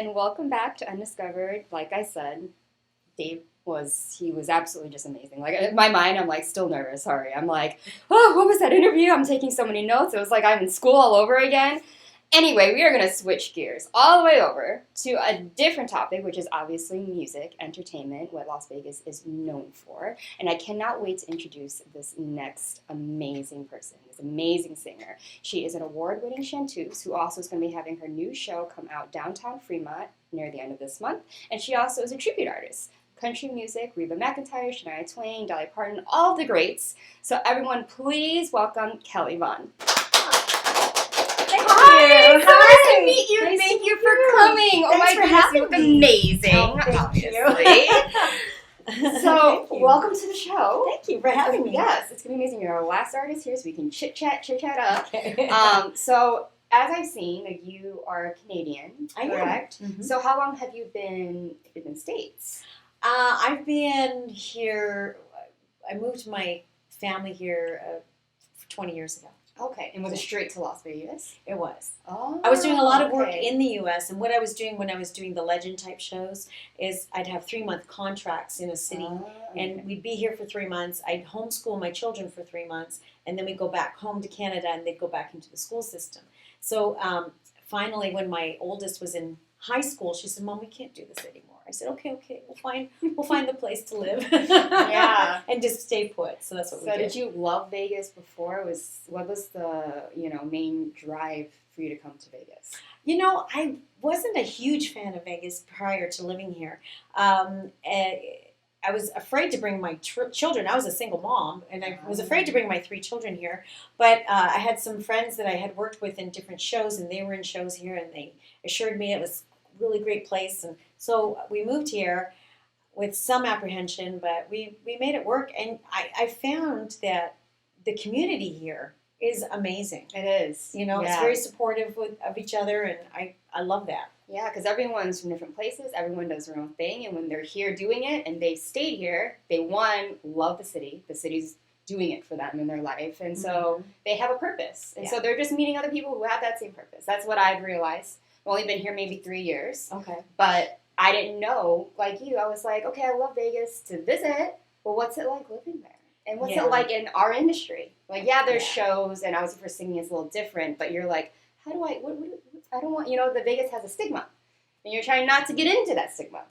and welcome back to Undiscovered. Like I said, Dave he was absolutely just amazing. Like, in my mind, I'm like still nervous. Sorry. I'm like, oh, what was that interview? I'm taking so many notes. It was like I'm in school all over again. Anyway, we are going to switch gears all the way over to a different topic, which is obviously music, entertainment, what Las Vegas is known for. And I cannot wait to introduce this next amazing person, this amazing singer. She is an award-winning chanteuse who also is going to be having her new show come out downtown Fremont near the end of this month. And she also is a tribute artist. Country music, Reba McEntire, Shania Twain, Dolly Parton, all of the greats. So everyone, please welcome Kelly Vohnn. Hi, so nice to meet you. Nice Thank you for coming. Oh my goodness, you look amazing. Obviously. So, welcome to the show. Thank you for having me. Yes, it's gonna be amazing. You're our last artist here, so we can chit chat up. Okay. So as I've seen, like, you are Canadian, correct? Mm-hmm. So how long have you been in the States? I've been here. I moved my family here 20 years ago. Okay, and was it straight to Las Vegas? It was. Oh, I was doing a lot of work in the U.S., and what I was doing when I was doing the legend type shows is I'd have 3-month contracts in a city, and we'd be here for 3 months. I'd homeschool my children for 3 months, and then we'd go back home to Canada, and they'd go back into the school system. So finally, when my oldest was in high school, she said, "Mom, we can't do this anymore." I said, "Okay, we'll find the place to live." Yeah, and just stay put. So that's what we did. So did you love Vegas before? What was the main drive for you to come to Vegas? I wasn't a huge fan of Vegas prior to living here. I was afraid to bring my children. I was a single mom, and I was afraid to bring my 3 children here. But I had some friends that I had worked with in different shows, and they were in shows here, and they assured me it was a really great place. And so we moved here with some apprehension, but we made it work. And I found that the community here is amazing. It is. It's very supportive of each other, and I love that. Yeah, because everyone's from different places. Everyone does their own thing. And when they're here doing it and they've stayed here, they, love the city. The city's doing it for them in their life. And so they have a purpose. And so they're just meeting other people who have that same purpose. That's what I've realized. I've only been here maybe 3 years. Okay. But I didn't know, like you. I was like, okay, I love Vegas to visit. Well, what's it like living there? And what's it like in our industry? Like, there's shows, and obviously for singing it's a little different. But you're like, how do I don't want, the Vegas has a stigma. And you're trying not to get into that stigma.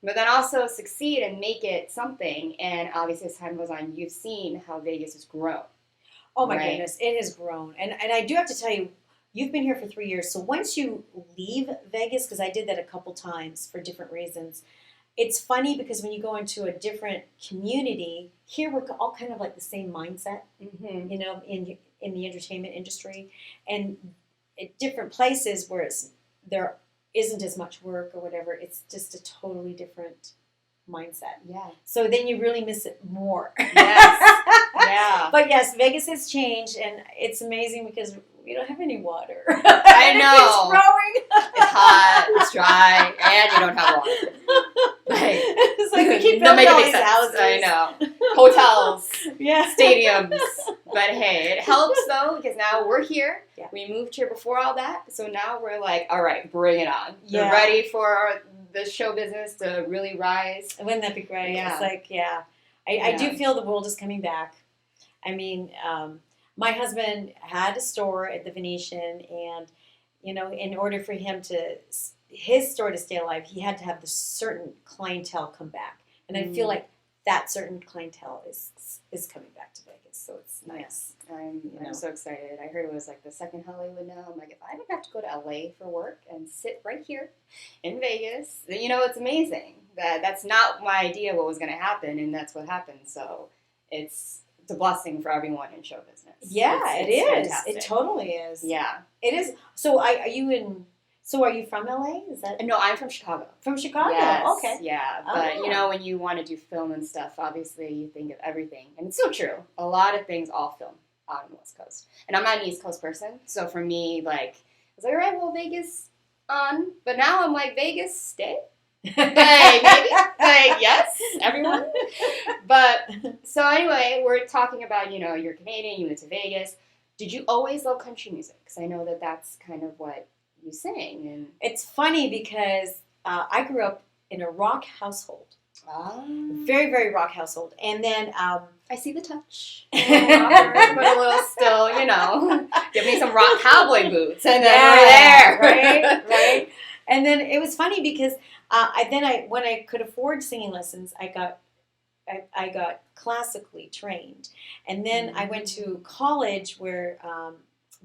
But then also succeed and make it something. And obviously as time goes on, you've seen how Vegas has grown. Oh my goodness, it has grown. And I do have to tell you, you've been here for 3 years. So once you leave Vegas, because I did that a couple times for different reasons, it's funny because when you go into a different community, here we're all kind of like the same mindset, in the entertainment industry. And at different places where there isn't as much work or whatever, it's just a totally different mindset. Yeah. So then you really miss it more. Yes. Yeah. But yes, Vegas has changed, and it's amazing because we don't have any water. I know. It's growing. It's hot, it's dry, and you don't have water. Like, it's like we keep building all these houses. I know. Hotels, yeah, stadiums. But hey, it helps though, because now we're here. Yeah. We moved here before all that, so now we're like, all right, bring it on. Yeah. We're ready for the show business to really rise. Wouldn't that be great? Yeah. It's like, I do feel the world is coming back. I mean, my husband had a store at the Venetian, and in order for his store to stay alive, he had to have the certain clientele come back, and I feel like that certain clientele is coming back to Vegas, so it's nice. I'm so excited. I heard it was like the second Hollywood now. I'm like, if I don't have to go to LA for work and sit right here in Vegas, it's amazing. That's not my idea what was going to happen, and that's what happened. So it's a blessing for everyone in show business. Yeah, it is. Fantastic. It totally is. Yeah, it is. So are you from LA? Is that no? I'm from Chicago. From Chicago. Yes, Okay. Yeah, but when you want to do film and stuff, obviously you think of everything, and it's so true. A lot of things all film out on the West Coast, and I'm not an East Coast person, so for me, like, I was like, all right, well, Vegas on, but now I'm like, Vegas, stay. Like, maybe, like, yes, everyone. But so anyway, we're talking about you're Canadian, you went to Vegas. Did you always love country music? Because I know that that's kind of what you sing. And it's funny because I grew up in a rock household. Very, very rock household. And then I see the touch. But a little still, give me some rock cowboy boots and then we're there. Right. And then it was funny because when I could afford singing lessons, I got classically trained. And then I went to college where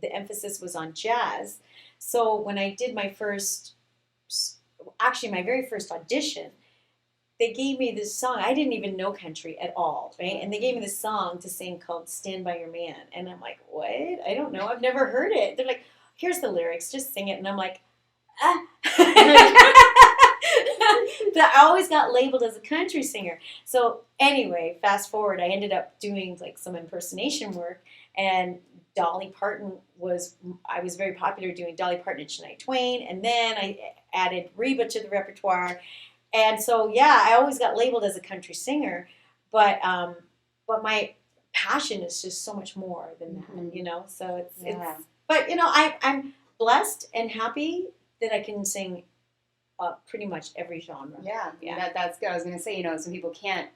the emphasis was on jazz. So when I did my very first audition, they gave me this song. I didn't even know country at all, right? And they gave me this song to sing called Stand By Your Man. And I'm like, what? I don't know. I've never heard it. They're like, here's the lyrics. Just sing it. And I'm like, ah. I always got labeled as a country singer. So anyway, fast forward, I ended up doing like some impersonation work. And Dolly Parton I was very popular doing Dolly Parton and Shania Twain. And then I added Reba to the repertoire. And so, yeah, I always got labeled as a country singer, but my passion is just so much more than that, So it's but I'm blessed and happy that I can sing pretty much every genre. Yeah. That's good. I was gonna say, some people can't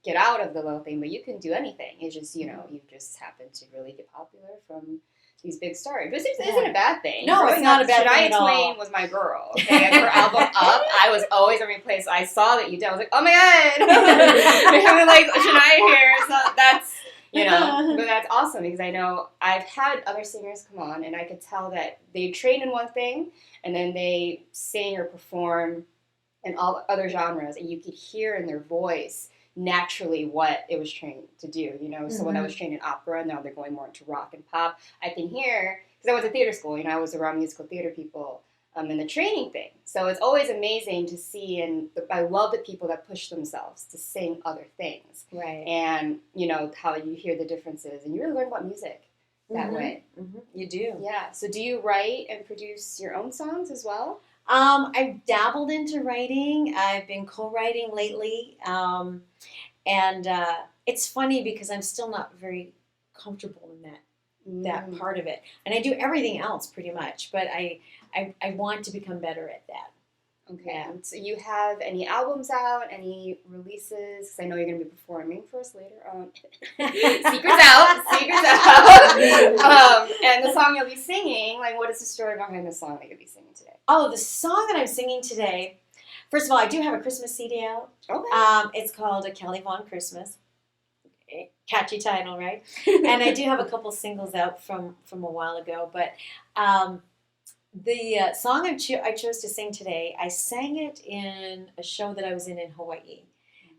get out of the little thing, but you can do anything. It's just, you just happen to really get popular from these big stars. But it isn't a bad thing. No, it's not a bad thing at all. Shania Twain was my girl. Okay, and her album Up, I was always every place I saw that you did. I was like, oh my god, we're having like Shania here. So that's but that's awesome because I know I've had other singers come on and I could tell that they train in one thing and then they sing or perform in all other genres, and you could hear in their voice naturally what it was trained to do, So when I was trained in opera, now they're going more into rock and pop. I can hear, because I went to theater school, I was around musical theater people in the training thing. So it's always amazing to see, and I love the people that push themselves to sing other things. Right. And, how you hear the differences, and you really learn about music that way. Mm-hmm. You do. Yeah. So do you write and produce your own songs as well? I've dabbled into writing. I've been co-writing lately. And it's funny because I'm still not very comfortable in that part of it. And I do everything else pretty much, but I want to become better at that. Okay. Yeah. So you have any albums out, any releases? Because I know you're going to be performing for us later on. Secrets out. And the song you'll be singing, what is the story behind the song that you'll be singing today? Oh, the song that I'm singing today, first of all, I do have a Christmas CD out. Okay. It's called A Kelly Vohnn Christmas. Catchy title, right? And I do have a couple singles out from a while ago, but the song I chose to sing today, I sang it in a show that I was in Hawaii.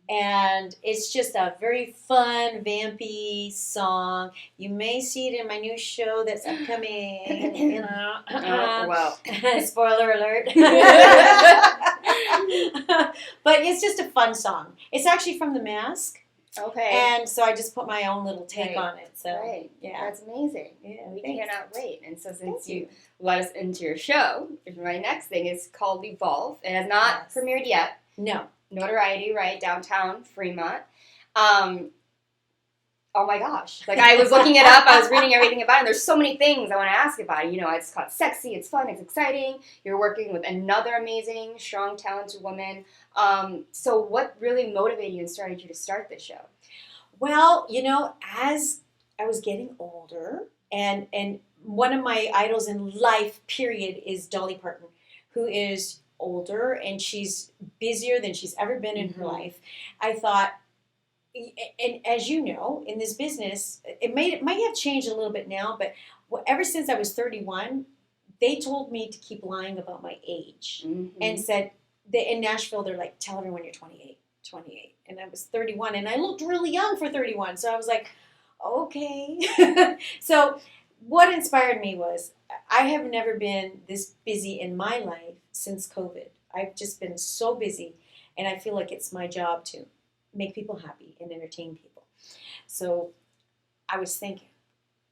And it's just a very fun, vampy song. You may see it in my new show that's upcoming. Oh, wow. Spoiler alert. But it's just a fun song. It's actually from The Mask. Okay. And so I just put my own little take on it. So yeah. That's amazing. Yeah, we cannot wait. And so since you let us into your show, my next thing is called Evolve. It has not premiered yet. No. Notoriety, right? Downtown Fremont. Oh my gosh. I was looking it up. I was reading everything about it. And there's so many things I want to ask about it. It's called sexy. It's fun. It's exciting. You're working with another amazing, strong, talented woman. So what really motivated you and started you to start this show? Well, as I was getting older, and one of my idols in life, period, is Dolly Parton, who is older and she's busier than she's ever been in her life. I thought, and as you know, in this business, it might have changed a little bit now, but ever since I was 31, they told me to keep lying about my age and said, in Nashville, they're like, tell everyone you're 28. And I was 31 and I looked really young for 31. So I was like, okay. So what inspired me was I have never been this busy in my life since COVID. I've just been so busy, and I feel like it's my job to make people happy and entertain people. So I was thinking,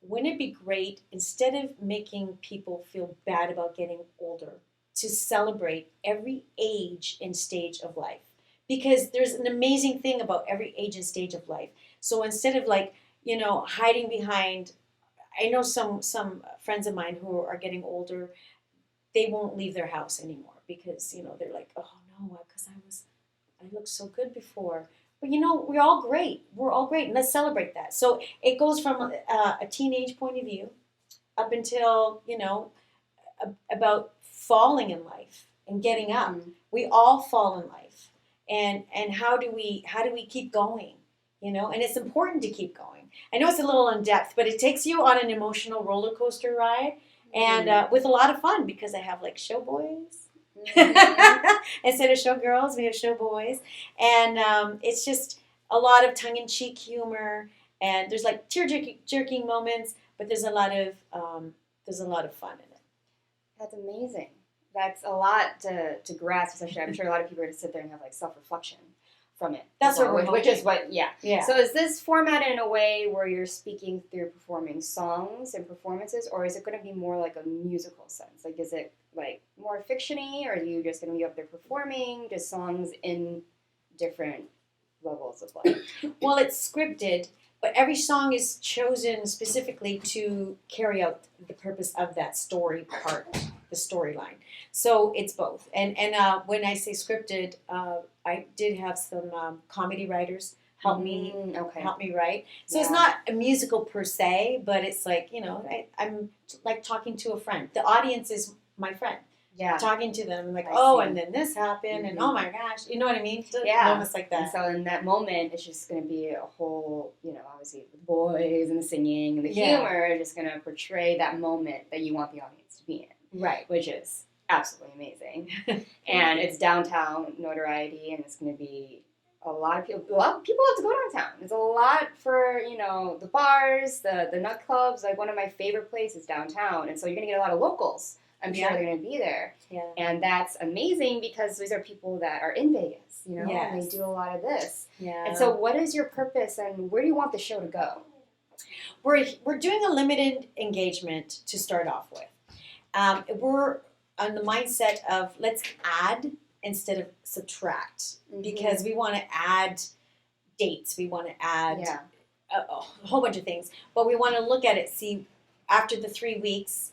wouldn't it be great, instead of making people feel bad about getting older, to celebrate every age and stage of life? Because there's an amazing thing about every age and stage of life. So instead of hiding behind, I know some friends of mine who are getting older, they won't leave their house anymore because, they're like, oh no, because I looked so good before. But we're all great. We're all great. And let's celebrate that. So it goes from a teenage point of view up until, about falling in life and getting up. Mm-hmm. We all fall in life. And how do we keep going? And it's important to keep going. I know it's a little in depth, but it takes you on an emotional roller coaster ride, and with a lot of fun because I have like show boys. Mm-hmm. Instead of show girls, we have show boys, and it's just a lot of tongue in cheek humor, and there's like tear jerking moments, but there's a lot of fun in it. That's amazing. That's a lot to grasp, especially I'm sure a lot of people are going to sit there and have like self-reflection from it. That's what we're which is what, yeah. So is this formatted in a way where you're speaking through performing songs and performances, or is it going to be more like a musical sense? Like, is it like more fiction-y, or are you just going to be up there performing just songs in different levels of life? Well, it's scripted, but every song is chosen specifically to carry out the purpose of that story part, the storyline. So it's both. And when I say scripted, I did have some comedy writers help me write. So It's not a musical per se, but it's like, I'm like talking to a friend. The audience is my friend. Yeah. Talking to them, like, and then this happened, and oh my gosh, you know what I mean? Moments like that. And so in that moment, it's just going to be a whole, obviously the boys and the singing and the humor is just going to portray that moment that you want the audience to be in. Right. Which is absolutely amazing. And it's downtown notoriety, and it's going to be a lot of people love to go downtown. It's a lot for, the bars, the nightclubs. Like, one of my favorite places downtown. And so you're going to get a lot of locals. I'm sure they're going to be there. Yeah. And that's amazing because these are people that are in Vegas, and they do a lot of this. Yeah. And so what is your purpose, and where do you want the show to go? We're doing a limited engagement to start off with. We're on the mindset of let's add instead of subtract, because we want to add dates. We want to add a whole bunch of things. But we want to look at it, see after the 3 weeks,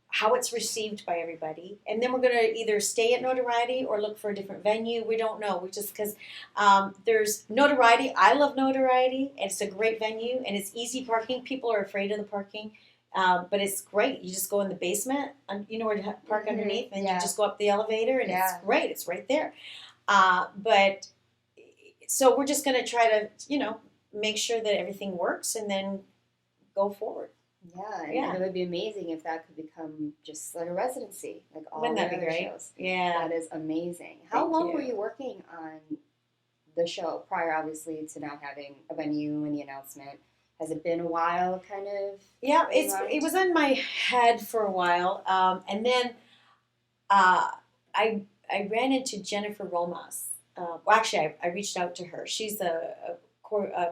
how it's received by everybody, and then we're going to either stay at Notoriety or look for a different venue. We don't know. We just because there's Notoriety. I love Notoriety. It's a great venue, and it's easy parking. People are afraid of the parking, but it's great. You just go in the basement, and you know where to park underneath, and you just go up the elevator, and it's great. It's right there. But so we're just going to try to, make sure that everything works, and then go forward. Yeah, it would be amazing if that could become just like a residency, like all the other shows. Yeah, that is amazing. How long were you working on the show prior, obviously, to now having a venue and the announcement? Has it been a while, kind of? Yeah, it was in my head for a while, and then I ran into Jennifer Romas. Actually, I reached out to her. She's a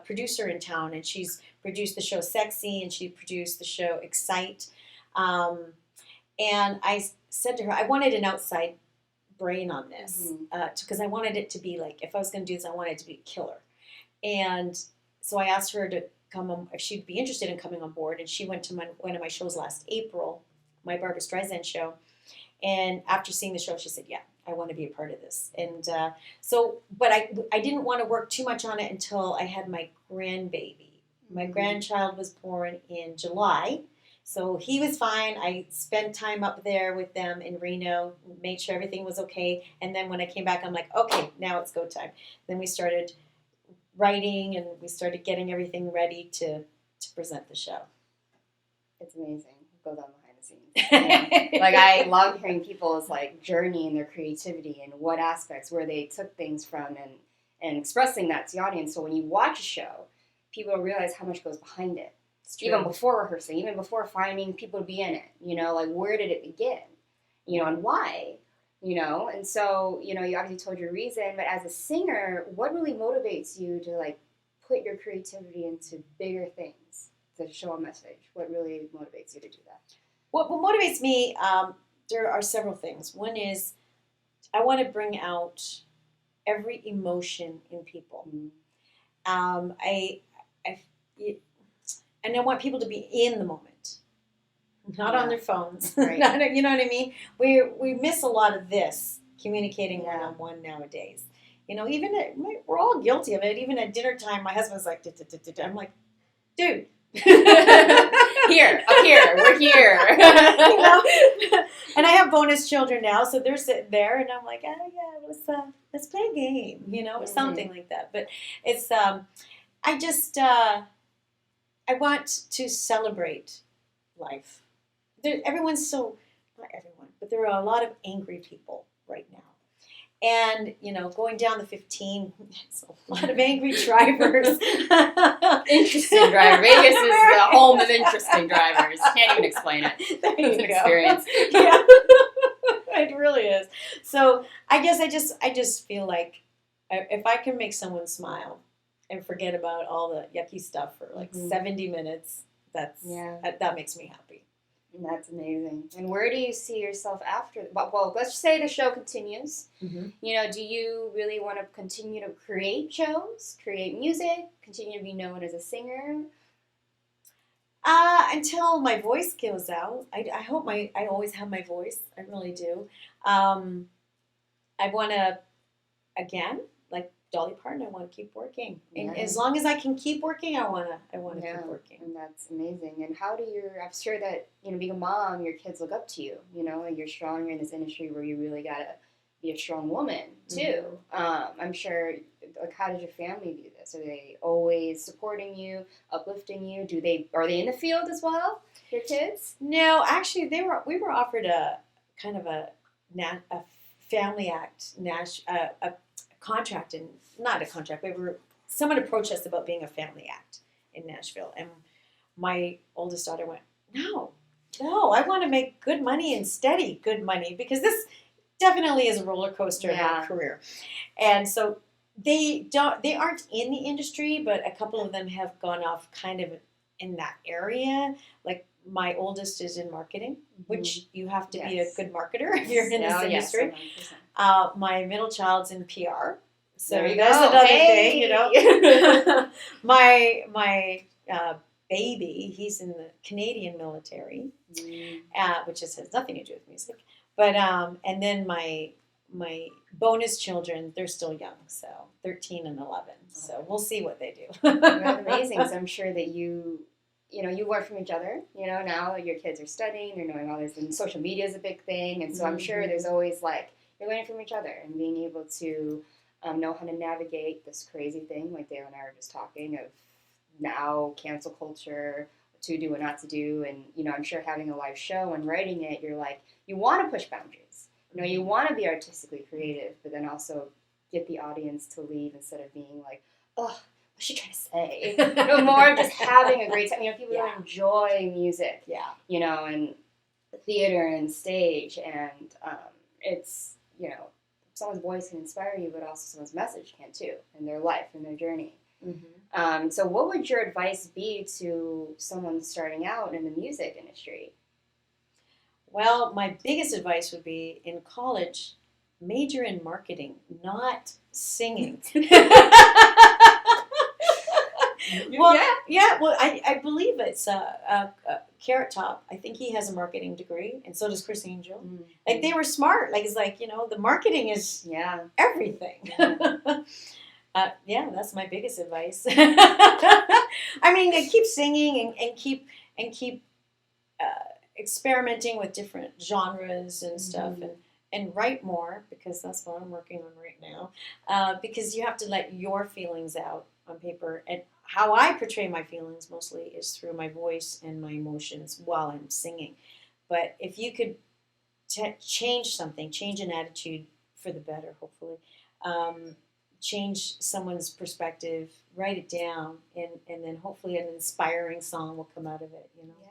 producer in town, and she's produced the show Sexy, and she produced the show Excite. And I said to her, I wanted an outside brain on this, because I wanted it to be like, if I was going to do this, I wanted it to be killer. And so I asked her to come on, if she'd be interested in coming on board, and she went to one of my shows last April, my Barbra Streisand show. And after seeing the show, she said, yeah, I want to be a part of this. And but I didn't want to work too much on it until I had my grandbaby. My grandchild was born in July, so he was fine. I spent time up there with them in Reno, made sure everything was okay. And then when I came back, I'm like, okay, now it's go time. Then we started writing, and we started getting everything ready to present the show. It's amazing. It goes on behind the scenes. Like, I love hearing people's like journey and their creativity and what aspects where they took things from and expressing that to the audience. So when you watch a show, people realize how much goes behind it. Even before rehearsing, even before finding people to be in it. Like, where did it begin? And why? And so, you obviously told your reason, but as a singer, what really motivates you to like put your creativity into bigger things, to show a message? What really motivates you to do that? What motivates me, there are several things. One is I want to bring out every emotion in people. And I want people to be in the moment. not on their phones. Right. You know what I mean? We miss a lot of this communicating one-on-one nowadays. You know, we're all guilty of it. Even at dinner time, my husband's like, I'm like, dude. Up here, we're here. You know? And I have bonus children now, so they're sitting there, and I'm like, oh yeah, let's play a game, you know, or something like that. But it's, I want to celebrate life. Everyone's so, not everyone, but there are a lot of angry people right now. And, you know, going down the 15, it's a lot of angry drivers. Interesting driver. Vegas is the home of interesting drivers. Can't even explain it. It's an experience. Yeah. It really is. So I guess I just feel like if I can make someone smile and forget about all the yucky stuff for like 70 minutes, that makes me happy. That's amazing. And where do you see yourself after? Well, let's just say the show continues. Mm-hmm. You know, do you really want to continue to create shows, create music, continue to be known as a singer? Until my voice goes out. I hope I always have my voice. I really do. I want to, again, like Dolly Parton, I want to keep working. And as long as I can keep working, I want to keep working. And that's amazing. And how I'm sure that, you know, being a mom, your kids look up to you, you know, and you're strong, you're in this industry where you really got to be a strong woman, too. Mm-hmm. I'm sure, like, how did your family view this? Are they always supporting you, uplifting you? Are they in the field as well, your kids? No, actually, we were offered a kind of a family act, a contract, and not a contract. Someone approached us about being a family act in Nashville, and my oldest daughter went, no, I want to make good money and steady good money, because this definitely is a roller coaster in our career. And so they aren't in the industry, but a couple of them have gone off kind of in that area. Like my oldest is in marketing, which you have to be a good marketer if you're in this industry. My middle child's in PR. So that's another thing, you know. my baby, he's in the Canadian military, which has nothing to do with music. But and then my bonus children, they're still young, so 13 and 11. So we'll see what they do. That's amazing. So I'm sure that you learn from each other. You know, now your kids are studying, they're knowing all this, and social media is a big thing. And so I'm sure there's always like you're learning from each other and being able to know how to navigate this crazy thing, like Dale and I were just talking of now cancel culture, what to do and not to do. And, you know, I'm sure having a live show and writing it, you're like, you want to push boundaries. You know, you want to be artistically creative, but then also get the audience to leave instead of being like, oh, what's she trying to say? You know, more of just having a great time. You know, people really enjoy music, you know, and theater and stage. And it's, you know, someone's voice can inspire you, but also someone's message can too, in their life, in their journey. Mm-hmm. So what would your advice be to someone starting out in the music industry? Well, my biggest advice would be, in college, major in marketing, not singing. Well, I believe it's Carrot Top. I think he has a marketing degree, and so does Chris Angel. Mm-hmm. Like, they were smart. Like, it's like, you know, the marketing is everything. That's my biggest advice. I mean, keep singing and keep experimenting with different genres and stuff, and write more, because that's what I'm working on right now. Because you have to let your feelings out on paper, and how I portray my feelings mostly is through my voice and my emotions while I'm singing. But if you could change something, change an attitude for the better, hopefully, change someone's perspective, write it down, and then hopefully an inspiring song will come out of it, you know? Yeah.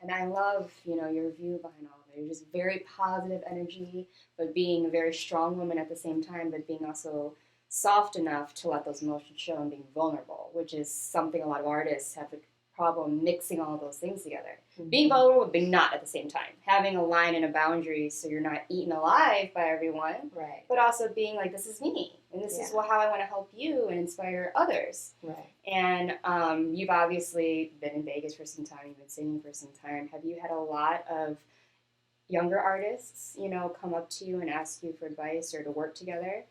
And I love, you know, your view behind all of it. You're just very positive energy, but being a very strong woman at the same time, but being also soft enough to let those emotions show and being vulnerable, which is something a lot of artists have problem mixing all those things together. Being vulnerable, but being not at the same time. Having a line and a boundary so you're not eaten alive by everyone. Right. But also being like, this is me. And this is how I want to help you and inspire others. Right. And you've obviously been in Vegas for some time. You've been singing for some time. Have you had a lot of younger artists, come up to you and ask you for advice or to work together?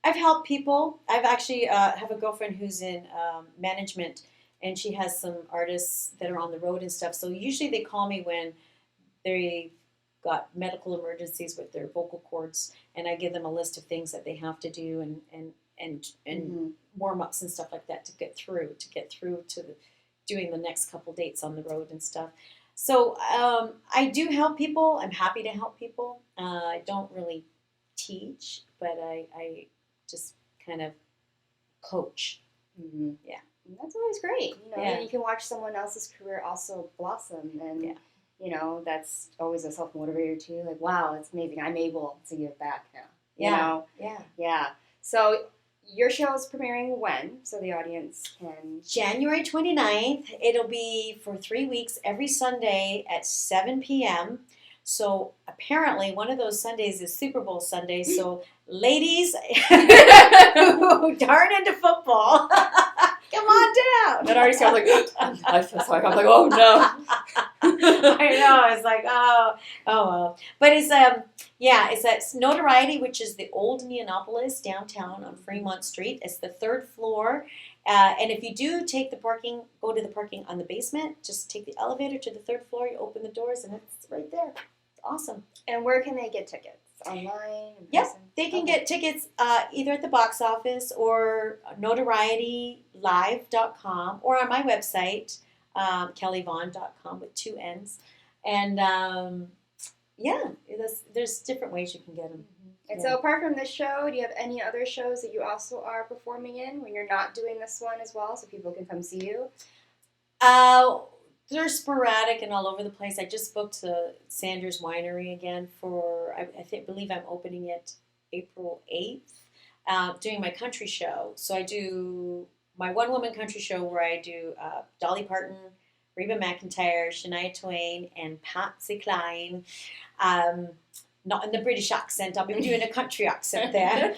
I've helped people. I've actually have a girlfriend who's in management, and she has some artists that are on the road and stuff. So usually they call me when they got medical emergencies with their vocal cords, and I give them a list of things that they have to do and warm ups and stuff like that to get through to doing the next couple dates on the road and stuff. So I do help people. I'm happy to help people. I don't really teach, but I just kind of coach. Mm-hmm. Yeah. And that's always great. Yeah. You can watch someone else's career also blossom, and that's always a self-motivator too. Like, wow, that's amazing. I'm able to give back now. Yeah. So your show is premiering when? So the audience can... January 29th. It'll be for 3 weeks, every Sunday at 7 p.m. So apparently one of those Sundays is Super Bowl Sunday. So ladies who darn into football, come on down. That already sounds like, I feel sorry. I'm like, oh no. I know. It's like, oh well. But it's it's at Notoriety, which is the old Neonopolis downtown on Fremont Street. It's the 3rd floor. And if you do take the parking, go to the parking on the basement, just take the elevator to the 3rd floor, you open the doors, and it's right there. It's awesome. And where can they get tickets? Online? Yep. They can get tickets either at the box office or notorietylive.com or on my website, kellyvohnn.com with 2 N's. And there's different ways you can get them. And so apart from this show, do you have any other shows that you also are performing in when you're not doing this one as well, so people can come see you? They're sporadic and all over the place. I just booked the Sanders Winery again for, I believe I'm opening it April 8th, doing my country show. So I do my one-woman country show where I do Dolly Parton, Reba McEntire, Shania Twain, and Patsy Cline. Not in the British accent. I'll be doing a country accent there.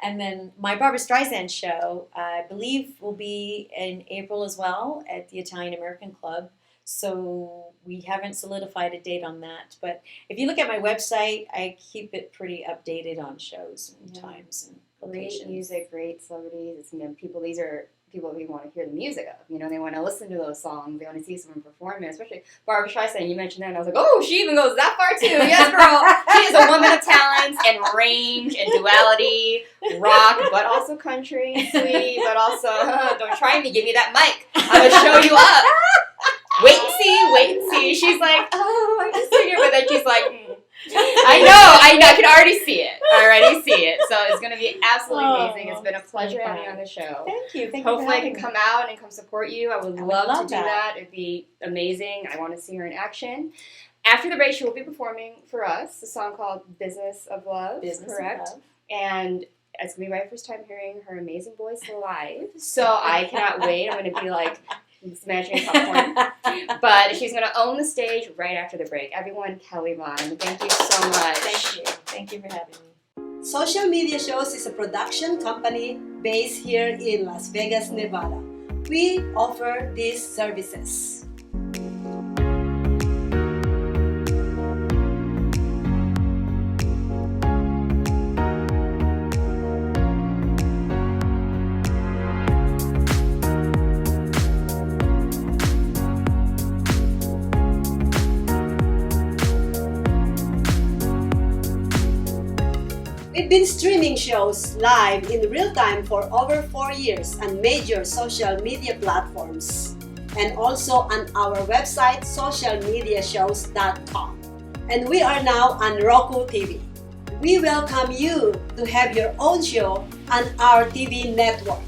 And then my Barbra Streisand show, I believe, will be in April as well at the Italian American Club. So we haven't solidified a date on that. But if you look at my website, I keep it pretty updated on shows and times and locations. Great music, great celebrities. It's, these are people we want to hear the music of. They want to listen to those songs. They want to see someone perform it, especially Barbra Streisand. You mentioned that, and I was like, oh, she even goes that far too. Yes, girl. She is a woman of talents and range and duality, rock, but also country, sweetie, but also, don't try me, give me that mic. I'm going to show you up. Wait and see. She's like, oh, I can sing it, but then she's like, I know, I can already see it. So it's going to be absolutely amazing. It's been a pleasure having you on the show. Thank you. Hopefully I can come out and come support you. I would love to do that. It'd be amazing. I want to see her in action. After the break, she will be performing for us a song called Business of Love. Correct? And it's going to be my first time hearing her amazing voice live. So I cannot wait. I'm going to be like smashing popcorn. But she's going to own the stage right after the break. Everyone, Kelly Vohnn, thank you so much. Thank you. Thank you for having me. Social Media Shows is a production company based here in Las Vegas, Nevada. We offer these services. We've been streaming shows live in real time for over 4 years on major social media platforms and also on our website socialmediashows.com. And we are now on Roku TV. We welcome you to have your own show on our TV network.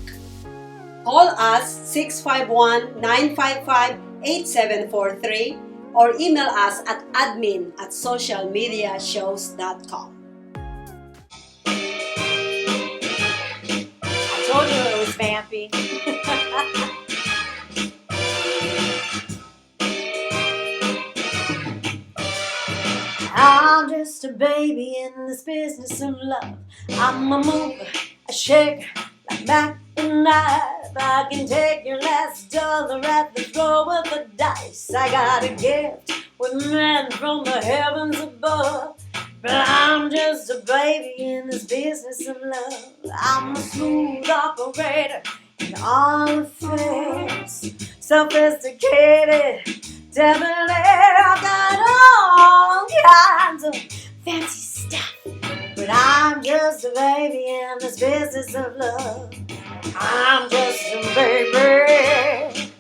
Call us 651-955-8743 or email us at admin@socialmediashows.com. Told you it was vampy. just a baby in this business of love. I'm a mover, a shaker, like Mac and I can take your last dollar at the throw of a dice. I got a gift with men from the heavens above. But I'm just a baby in this business of love. I'm a smooth operator in all affairs. Sophisticated, debonair. I've got all kinds of fancy stuff. But I'm just a baby in this business of love. I'm just a baby.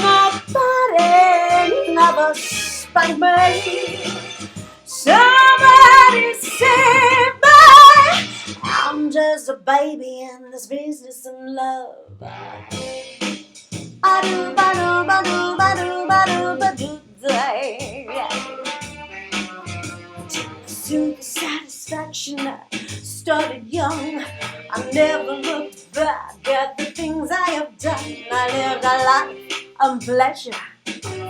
Nobody never spanked me. Somebody save me. I'm just a baby in this business of love. I do, ba do, ba do, ba do, ba do, ba do, to pursue the satisfaction I started young. I never looked back at the things I have done. I lived a life of pleasure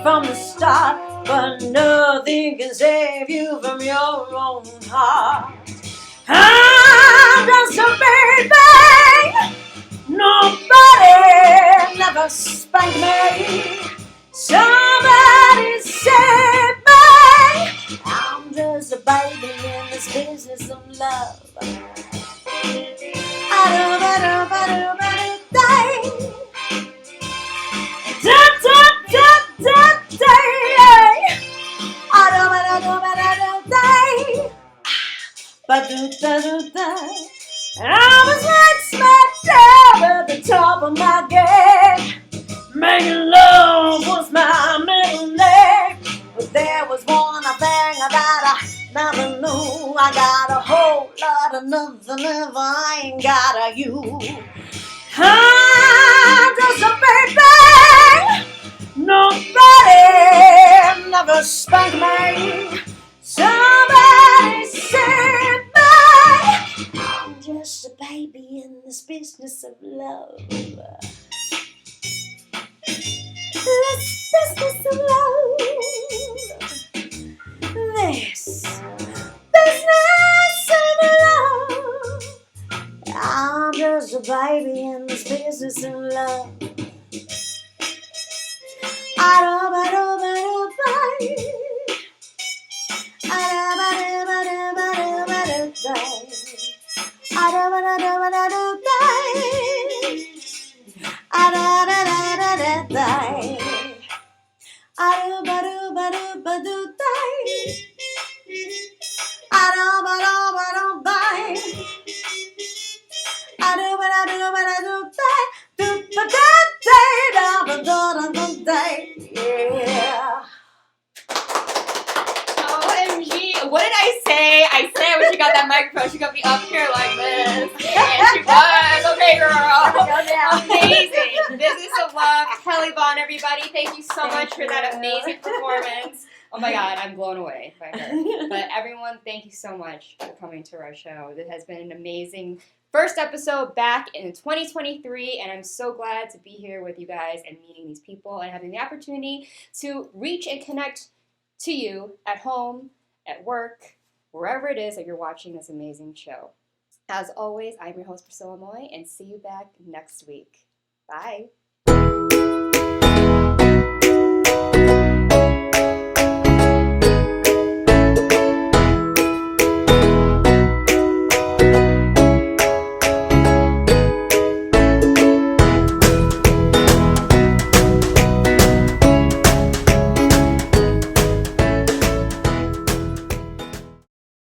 from the start, but nothing can save you from your own heart. I'm just a baby. Nobody never spanked me. Somebody save me. I'm just a baby in this business of love. I do, ba do, ba do, ba do, day. Da da da da day. I do, ba do, ba do, day. Ba do da do da. And I was like smack dab at the top of my game. Making love was my middle name. But there was one thing that I never knew. I got a whole lot of nothing if I ain't got a you. I'm just a baby. Nobody never spanked me. Somebody save me. I'm just a baby in this business of love. This business of love. This business of love. I'm just a baby in this business of love. I don't know, yeah. OMG, what did I say? I said when she got that microphone, she got me up here like this. And she was. Okay, girl. Amazing. Business of Love. Kelly Vohnn, everybody. Thank you so much for that amazing performance. Oh my God, I'm blown away by her. But everyone, thank you so much for coming to our show. This has been an amazing first episode back in 2023, and I'm so glad to be here with you guys and meeting these people and having the opportunity to reach and connect to you at home, at work, wherever it is that you're watching this amazing show. As always, I'm your host, Priscilla, and see you back next week. Bye.